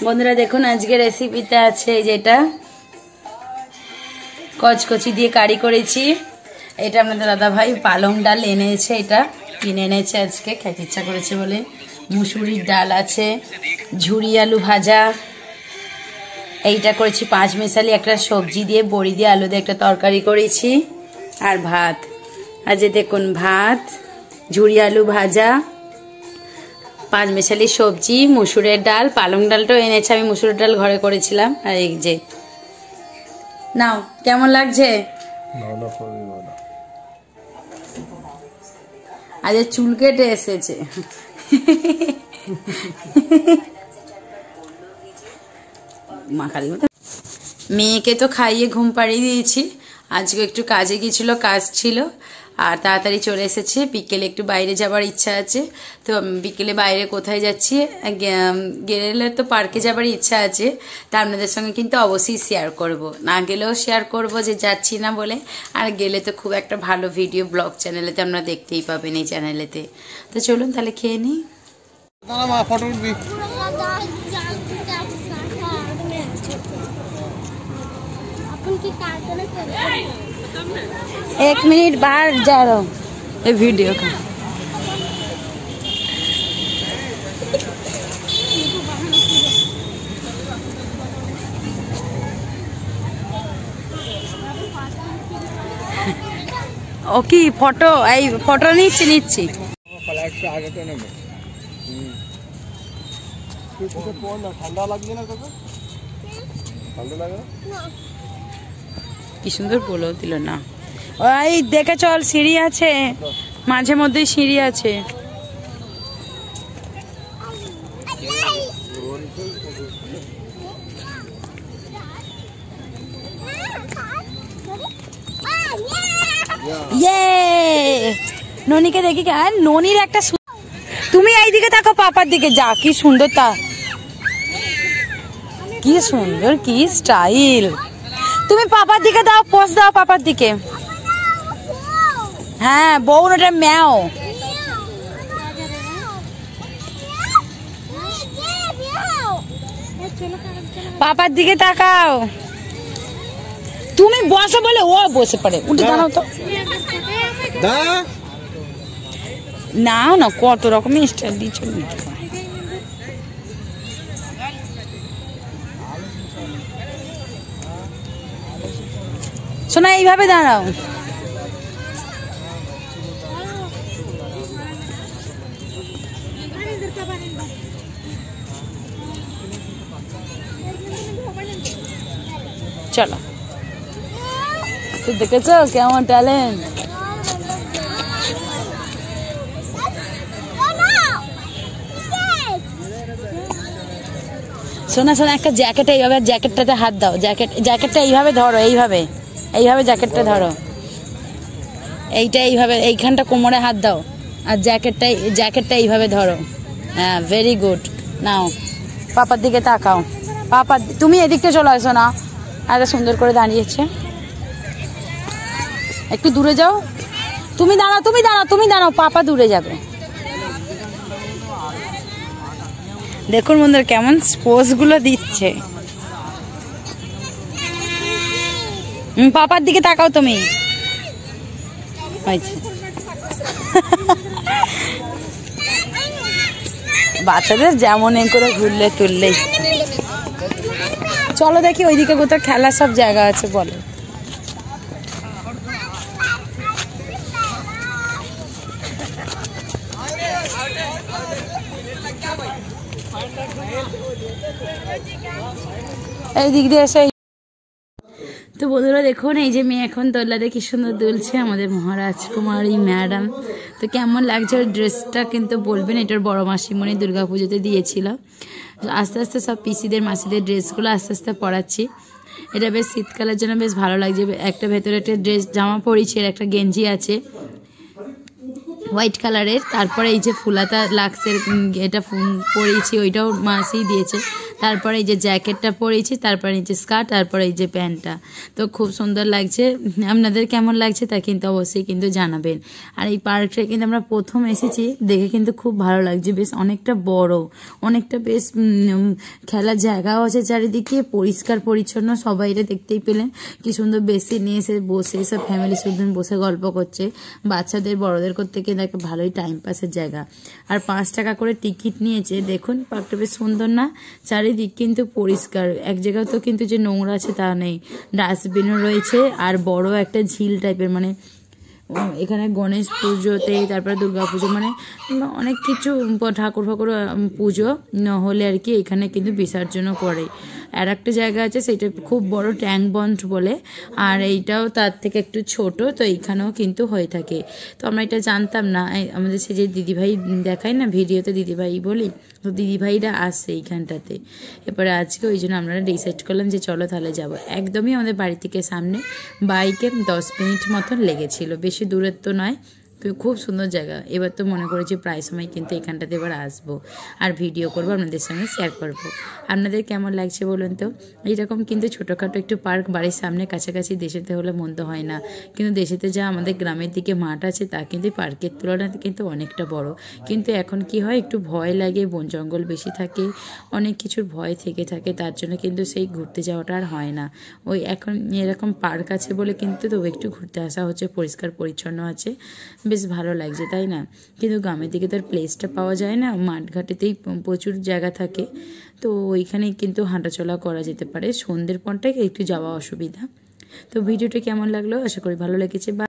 বন্ধুরা দেখুন আজকে রেসিপিতে আছে যেটা কচকচি দিয়ে কারি করেছি। এটা আমাদের দাদা ভাই পালং ডাল এনেছে, এটা কিনে এনেছে আজকে, খেতে ইচ্ছা করেছে বলে। মুসুরির ডাল আছে, ঝুরি আলু ভাজা, এইটা করেছি পাঁচ মেশালি একটা সবজি দিয়ে বড়ি দিয়ে আলু দিয়ে একটা তরকারি করেছি, আর ভাত। আজ দেখুন ভাত, ঝুরি আলু ভাজা, পাঁচ মেশালি সবজি, মুসুরের ডাল, পালং ডালটাও এনেছে, আমি মুসুরের ডাল ঘরে করেছিলাম। আর এই যে নাও, কেমন লাগছে? আজ চুল কেটে এসেছে। মেয়েকে তো খাইয়ে ঘুম পাড়িয়ে দিয়েছি। আজকে একটু কাজে গিয়েছিল, কাজ ছিল, আর তাড়াতাড়ি চলে এসেছে। বিকেলে একটু বাইরে যাবার ইচ্ছা আছে, তো বিকেলে বাইরে কোথায় যাচ্ছি, গেলে তো পার্কে যাবার ইচ্ছা আছে, তা আপনাদের সঙ্গে কিন্তু অবশ্যই শেয়ার করব। না গেলেও শেয়ার করব যে যাচ্ছি না বলে, আর গেলে তো খুব একটা ভালো ভিডিও ব্লগ চ্যানেলেতে আপনারা দেখতেই পাবেন, এই চ্যানেলেতে। তো চলুন তাহলে খেয়ে নিই। एक मिनट बाहर जा रहा हूँ ये वीडियो का। ओके फोटो आई फोटो नीचे नीचे ठंडा लगे ना ठंडा लगे কি সুন্দর বলো দিল না। ওই দেখে চল, সিঁড়ি আছে মাঝে মধ্যে, সিঁড়ি আছে। ননিকে দেখি, আর ননির একটা, তুমি এইদিকে তাকো, পাপার দিকে যা, কি সুন্দর, তা কি সুন্দর, কি স্টাইল। তুমি পাপার দিকে দাও, পোজ দাও পাপার দিকে। হ্যাঁ বউ, ওটা ম্যাও। পাপার দিকে তাকাও। তুমি বসো বলে ও বসে পড়ে, উঠে দাঁড়াও তো। নাও না, কত রকমের স্টাইল দিচ্ছ। শোনা, এইভাবে দাঁড়াও। চলো, তো দেখেছো কেমন ট্যালেন্ট। শোনা শোনা, একটা জ্যাকেট, এইভাবে জ্যাকেটটাতে হাত দাও, জ্যাকেটটা এইভাবে ধরো, এইভাবে এইভাবে জ্যাকেটটা ধরো, এইটা এইভাবে, এইখানটা কোমরে হাত দাও, আর জ্যাকেটটা এইভাবে ধরো। হ্যাঁ ভেরি গুড। নাও পাপার দিকে তাকাও। পাপা, তুমি এদিকটা চলে আসো না, এত সুন্দর করে দাঁড়িয়েছে। একটু দূরে যাও। তুমি দাঁড়াও, তুমি দাঁড়াও, তুমি দাঁড়াও, পাপা দূরে যাবে। দেখুন বন্ধুরা কেমন স্পোজ গুলো দিচ্ছে। পাপার দিকে তাকাও তুমি। বাচ্চাদের যেমন করে ঘুরলে তুললেই। চলো দেখি ওইদিকে কোথাও খেলার সব জায়গা আছে, বলো। এই দিক দিয়ে এসে। তো বন্ধুরা দেখুন, এই যে মেয়ে এখন দোলনাতে কি সুন্দর দুলছে, আমাদের মহারাজ কুমারী ম্যাডাম। তো কেমন লাগছে ওর ড্রেসটা কিন্তু বলবেন। এটার বড় মাসিমণি দুর্গাপুজোতে দিয়েছিল। আস্তে আস্তে সব পিসিদের মাসিদের ড্রেসগুলো আস্তে আস্তে পরাচ্ছি। এটা বেশ শীতকালের জন্য বেশ ভালো লাগছে। একটা ভেতরে একটা ড্রেস জামা পরেছি, আর একটা গেঞ্জি আছে হোয়াইট কালারের। তারপরে এই যে ফুলাতা লাক্সের এটা পরেছি, ওইটাও মাসিই দিয়েছে। তারপরে এই যে জ্যাকেটটা পরেছি, তারপরে নিচে স্কার্ট, তারপরে এই যে প্যান্টটা। তো খুব সুন্দর লাগছে। আপনাদের কেমন লাগছে তা কিন্তু অবশ্যই কিন্তু জানাবেন। আর এই পার্কটা কিন্তু আমরা প্রথম এসেছি, দেখে কিন্তু খুব ভালো লাগছে। বেশ অনেকটা বড়, অনেকটা বেশ খেলার জায়গাও আছে চারিদিকে, পরিষ্কার পরিচ্ছন্ন। সবাই এটা দেখতেই পেলেন কি সুন্দর বেশি নিয়ে এসে বসে সব ফ্যামিলি শুধু বসে গল্প করছে। বাচ্চাদের বড়দের করতে কিন্তু একটা ভালোই টাইম পাসের জায়গা। আর 5 টাকা করে টিকিট নিয়েছে। দেখুন পার্কটা বেশ সুন্দর না? চারিদিক কিন্তু পরিষ্কার, এক জায়গায় তো কিন্তু যে নোংরা আছে তা নেই, ডাস্টবিনও রয়েছে। আর বড় একটা ঝিল টাইপের, মানে এখানে গণেশ পুজোতে, তারপরে দুর্গা পুজো, মানে অনেক কিছু ঠাকুর ফাকুর পুজো হলে আর কি এখানে কিন্তু বিসর্জনও করে। আর একটা জায়গা আছে সেটা খুব বড়, ট্যাঙ্ক বন্ধ বলে, আর এইটাও তার থেকে একটু ছোট। তো এইখানেও কিন্তু হয়ে থাকে। তো আমরা এটা জানতাম না। আমাদের সে যে দিদিভাই দেখায় না ভিডিওতে, দিদিভাই বলি, তো দিদিভাইরা আসছে এইখানটাতে। এরপরে আজকে ওই জন্য আমরা ডিসাইড করলাম যে চলো তাহলে যাব। একদমই আমাদের বাড়ি থেকে সামনে, বাইকে 10 মিনিট মতন লেগেছিল, বেশি দূরের তো নয়। খুব সুন্দর জায়গা। এবার তো মনে করেছি প্রায় সময় কিন্তু এখানটাতে এবার আসবো আর ভিডিও করবো, আপনাদের সঙ্গে শেয়ার করব। আপনাদের কেমন লাগছে বলুন তো? এইরকম কিন্তু ছোটোখাটো একটু পার্ক বাড়ির সামনে কাছাকাছি দেশেতে হলে মন্দ হয় না। কিন্তু দেশেতে যা আমাদের গ্রামের দিকে মাঠ আছে তা কিন্তু পার্কের তুলনায় কিন্তু অনেকটা বড়। কিন্তু এখন কি হয়, একটু ভয় লাগে, বন জঙ্গল বেশি থাকে, অনেক কিছুর ভয় থেকে থাকে, তার জন্য কিন্তু সেই ঘুরতে যাওয়াটা আর হয় না। ওই এখন এরকম পার্ক আছে বলে কিন্তু তো একটু ঘুরতে আসা হচ্ছে, পরিষ্কার পরিচ্ছন্ন আছে, বেশ ভালো লাগছে, তাই না? কিন্তু গ্রামের দিকে তো আর প্লেসটা পাওয়া যায় না, মাঠঘাটেতেই প্রচুর জায়গা থাকে। তো ওইখানেই কিন্তু হাঁটাচলা করা যেতে পারে। সন্ধ্যের পরটাই একটু যাওয়া অসুবিধা। তো ভিডিওটা কেমন লাগলো? আশা করি ভালো লেগেছে।